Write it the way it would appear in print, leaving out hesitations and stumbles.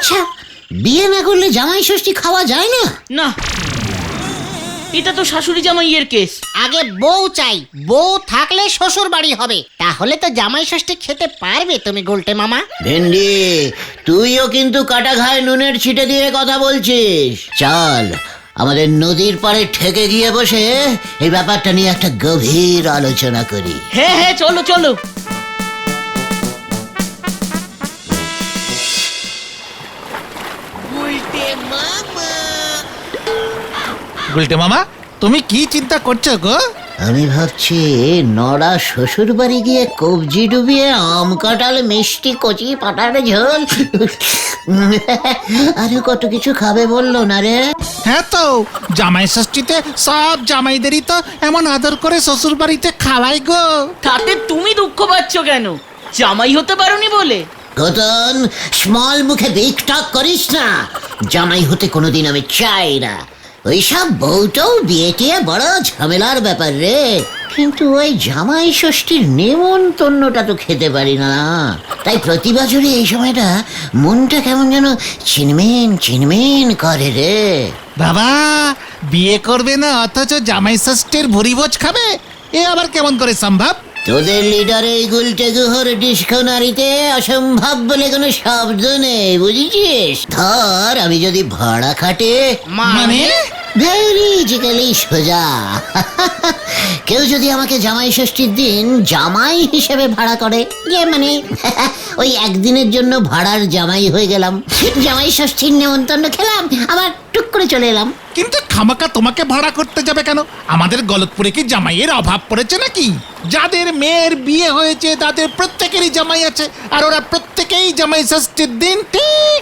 আচ্ছা, বিয়ে না করলে জামাই ষষ্ঠী খাওয়া যায় না? না, এটা তো শাশুড়ি জামাইয়ের কেস। আগে বউ চাই, বউ থাকলে শ্বশুর বাড়ি হবে, তাহলে তো জামাই ষষ্ঠী খেতে পারবে তুমি গুলটে মামা। ভেন্ডি, তুইও কিন্তু কাটা ঘায়ে নুনের ছিটে দিয়ে কথা বলছিস। চল আমাদের নদীর পাড়ে ঠেকে গিয়ে বসে এই ব্যাপারটা নিয়ে একটা গভীর আলোচনা করি। হ্যাঁ হ্যাঁ, চলো চলো। গুলটে মামা, তুমি কি চিন্তা করছো গো? আমি ভাবছি নড়া শ্বশুর বাড়ি গিয়ে কবজি ডুবিয়ে আম কাঁঠাল মিষ্টি কচি পাটার ঝোল আরে কত কিছু খাবে বললো না রে। হ্যাঁ তো, জামাই ষষ্ঠীতে সব জামাইদেরই তো এমন আদর করে শ্বশুর বাড়িতে খাওয়াই গো। তাতে তুমি দুঃখ পাচ্ছ কেন? জামাই হতে পারোনি বলে? ঘটন, স্মল মুখে বিগ টক করিস না। জামাই হতে কোনোদিন আমি চাই না। ওইসব বউটাও বিয়ে টিয়ে বড় ঝামেলার ব্যাপার রে। কিন্তু ওই জামাই ষষ্ঠীর নেমন্তন্নটা তো খেতে পারি না। তাই প্রতি বছরই এই সময়টা মনটা কেমন যেন চিনমেন চিনমেন করে রে। বাবা, বিয়ে করবে না অথচ জামাই ষষ্ঠীর ভুরিভোজ খাবে? এ আবার কেমন করে সম্ভব? তোদের লিডার এই গুলটে গুহর ডিসকোনারিতে অসম্ভব বলে কোনো শব্দ নেই, বুঝেছিস? ধর আমি যদি ভাড়া খাটে, মানে ভেরিজিক্যালি সোজা কেউ যদি আমাকে জামাই ষষ্ঠীর দিন জামাই হিসেবে ভাড়া করে, মানে ওই একদিনের জন্য ভাড়ার জামাই হয়ে গেলাম, জামাই ষষ্ঠীর নেমন্তন্ন খেলাম, আবার টুক করে চলে এলাম। কিন্তু খামাকা তোমাকে ভাড়া করতে যাবে কেন? আমাদের গলতপুরে কি জামাইয়ের অভাব পড়েছে নাকি? যাদের মেয়ের বিয়ে হয়েছে তাদের প্রত্যেকেরই জামাই আছে, আর ওরা প্রত্যেকেই জামাই ষষ্ঠীর দিন ঠিক